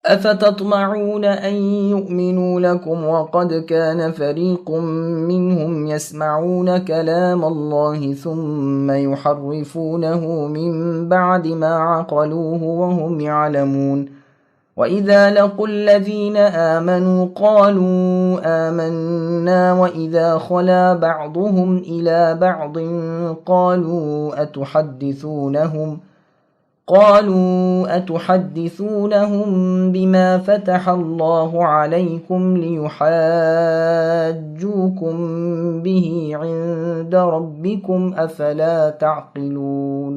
أفتطمعون أن يؤمنوا لكم وقد كان فريق منهم يسمعون كلام الله ثم يحرفونه من بعد ما عقلوه وهم يعلمون وإذا لقوا الذين آمنوا قالوا آمنا وإذا خلا بعضهم إلى بعض قالوا أتحدثونهم بما فتح الله عليكم ليحاجوكم به عند ربكم أفلا تعقلون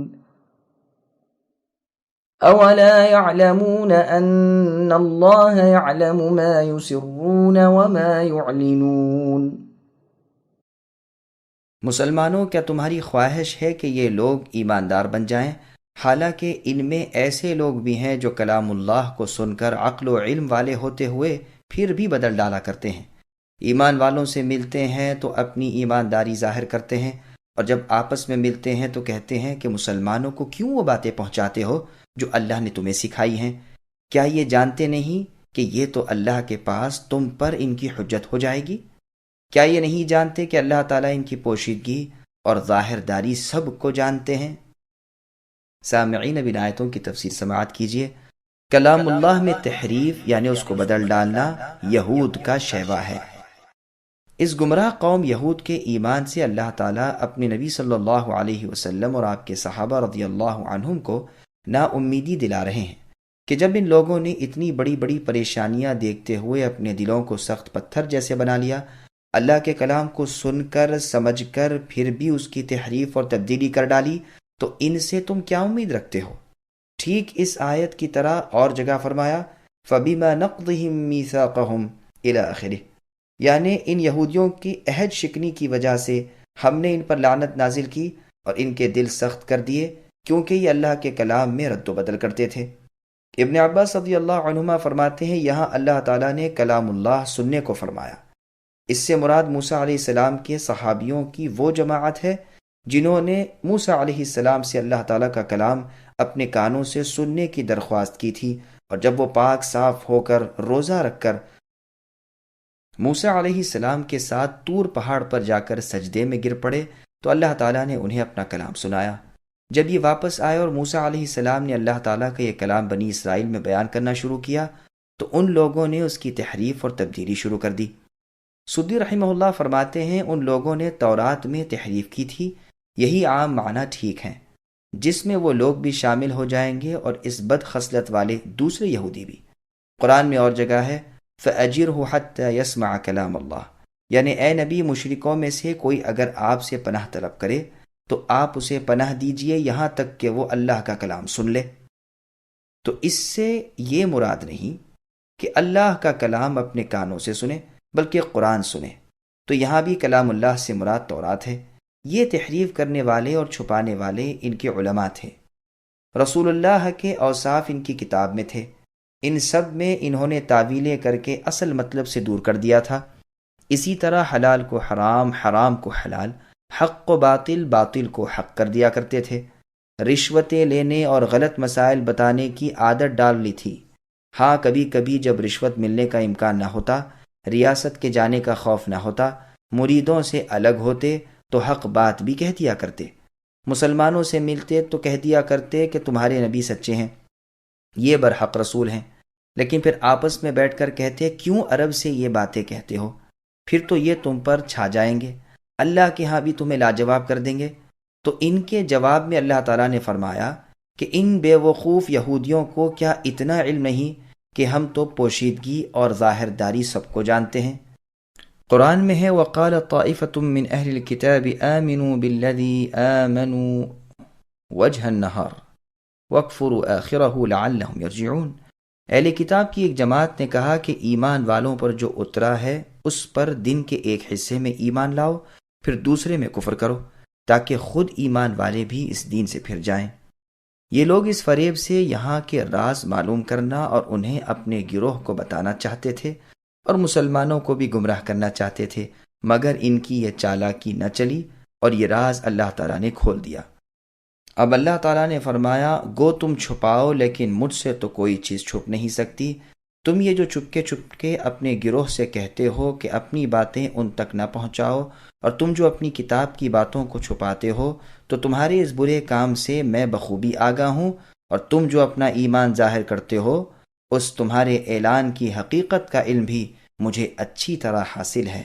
أولا يعلمون أن الله يعلم ما يسرون وما يعلنون۔ مسلمانوں، کیا تمہاری خواہش ہے کہ یہ لوگ ایماندار بن جائیں، حالانکہ ان میں ایسے لوگ بھی ہیں جو کلام اللہ کو سن کر عقل و علم والے ہوتے ہوئے پھر بھی بدل ڈالا کرتے ہیں۔ ایمان والوں سے ملتے ہیں تو اپنی ایمانداری ظاہر کرتے ہیں، اور جب آپس میں ملتے ہیں تو کہتے ہیں کہ مسلمانوں کو کیوں وہ باتیں پہنچاتے ہو جو اللہ نے تمہیں سکھائی ہیں؟ کیا یہ جانتے نہیں کہ یہ تو اللہ کے پاس تم پر ان کی حجت ہو جائے گی؟ کیا یہ نہیں جانتے کہ اللہ تعالیٰ ان کی پوشیدگی اور ظاہر داری سب کو جانتے ہیں؟ سامعین، اب ان آیتوں کی تفسیر سماعت کیجیے۔ کلام اللہ میں تحریف یعنی اس کو بدل ڈالنا یہود کا شیوا ہے۔ اس گمراہ قوم یہود کے ایمان سے اللہ تعالیٰ اپنے نبی صلی اللہ علیہ وسلم اور آپ کے صحابہ رضی اللہ عنہم کو نا امیدی دلا رہے ہیں کہ جب ان لوگوں نے اتنی بڑی بڑی پریشانیاں دیکھتے ہوئے اپنے دلوں کو سخت پتھر جیسے بنا لیا، اللہ کے کلام کو سن کر سمجھ کر پھر بھی اس کی تحریف اور تبدیلی کر ڈالی، تو ان سے تم کیا امید رکھتے ہو؟ ٹھیک اس آیت کی طرح اور جگہ فرمایا فَبِمَا نَقْضِهِمْ مِيثَاقَهُمْ إِلَى آخِرِهِ، یعنی ان یہودیوں کی عہد شکنی کی وجہ سے ہم نے ان پر لعنت نازل کی اور ان کے دل سخت کر دیے، کیونکہ یہ اللہ کے کلام میں رد و بدل کرتے تھے۔ ابن عباس رضی اللہ عنہما فرماتے ہیں یہاں اللہ تعالیٰ نے کلام اللہ سننے کو فرمایا، اس سے مراد موسیٰ علیہ السلام کے صحابیوں کی وہ جماعت ہے جنہوں نے موسیٰ علیہ السلام سے اللہ تعالیٰ کا کلام اپنے کانوں سے سننے کی درخواست کی تھی، اور جب وہ پاک صاف ہو کر روزہ رکھ کر موسیٰ علیہ السلام کے ساتھ طور پہاڑ پر جا کر سجدے میں گر پڑے تو اللہ تعالیٰ نے انہیں اپنا کلام سنایا۔ جب یہ واپس آئے اور موسیٰ علیہ السلام نے اللہ تعالیٰ کا یہ کلام بنی اسرائیل میں بیان کرنا شروع کیا تو ان لوگوں نے اس کی تحریف اور تبدیلی شروع کر دی۔ سدی رحمہ اللہ فرماتے ہیں ان لوگوں نے تورات میں تحریف کی تھی، یہی عام معنی ٹھیک ہیں، جس میں وہ لوگ بھی شامل ہو جائیں گے اور اس بد خصلت والے دوسرے یہودی بھی۔ قرآن میں اور جگہ ہے فَأَجِرْهُ حَتَّى يَسْمَعَ كَلَامَ اللَّهِ، یعنی اے نبی مشرکوں میں سے کوئی اگر آپ سے پناہ طلب کرے تو آپ اسے پناہ دیجئے یہاں تک کہ وہ اللہ کا کلام سن لے۔ تو اس سے یہ مراد نہیں کہ اللہ کا کلام اپنے کانوں سے سنے بلکہ قرآن سنے، تو یہاں بھی کلام اللہ سے مراد تورات ہے۔ یہ تحریف کرنے والے اور چھپانے والے ان کے علماء تھے، رسول اللہ کے اوصاف ان کی کتاب میں تھے، ان سب میں انہوں نے تعویلیں کر کے اصل مطلب سے دور کر دیا تھا۔ اسی طرح حلال کو حرام، حرام کو حلال، حق کو باطل، باطل کو حق کر دیا کرتے تھے۔ رشوتیں لینے اور غلط مسائل بتانے کی عادت ڈال لی تھی۔ ہاں کبھی کبھی جب رشوت ملنے کا امکان نہ ہوتا، ریاست کے جانے کا خوف نہ ہوتا، مریدوں سے الگ ہوتے تو حق بات بھی کہہ دیا کرتے، مسلمانوں سے ملتے تو کہہ دیا کرتے کہ تمہارے نبی سچے ہیں، یہ برحق رسول ہیں، لیکن پھر آپس میں بیٹھ کر کہتے کیوں عرب سے یہ باتیں کہتے ہو، پھر تو یہ تم پر چھا جائیں گے، اللہ کے ہاں بھی تمہیں لاجواب کر دیں گے۔ تو ان کے جواب میں اللہ تعالیٰ نے فرمایا کہ ان بے وقوف یہودیوں کو کیا اتنا علم نہیں کہ ہم تو پوشیدگی اور ظاہر داری سب کو جانتے ہیں۔ قرآن میں ہے وَقَالَ طَائِفَةٌ مِّنْ أَهْلِ الْكِتَابِ آمِنُوا بِالَّذِي آمَنُوا وَجْهَ النَّهَارِ وَاكْفُرُوا آخِرَهُ لَعَلَّهُمْ يَرْجِعُونَ۔ اہل کتاب کی ایک جماعت نے کہا کہ ایمان والوں پر جو اترا ہے اس پر دن کے ایک حصے میں ایمان لاؤ، پھر دوسرے میں کفر کرو، تاکہ خود ایمان والے بھی اس دین سے پھر جائیں۔ یہ لوگ اس فریب سے یہاں کے راز معلوم کرنا اور انہیں اپنے گروہ کو بتانا چاہتے تھے اور مسلمانوں کو بھی گمراہ کرنا چاہتے تھے، مگر ان کی یہ چالاکی نہ چلی اور یہ راز اللہ تعالیٰ نے کھول دیا۔ اب اللہ تعالیٰ نے فرمایا گو تم چھپاؤ لیکن مجھ سے تو کوئی چیز چھپ نہیں سکتی، تم یہ جو چپکے چپکے اپنے گروہ سے کہتے ہو کہ اپنی باتیں ان تک نہ پہنچاؤ، اور تم جو اپنی کتاب کی باتوں کو چھپاتے ہو، تو تمہارے اس برے کام سے میں بخوبی آگاہ ہوں، اور تم جو اپنا ایمان ظاہر کرتے ہو اس تمہارے اعلان کی حقیقت کا علم بھی مجھے اچھی طرح حاصل ہے۔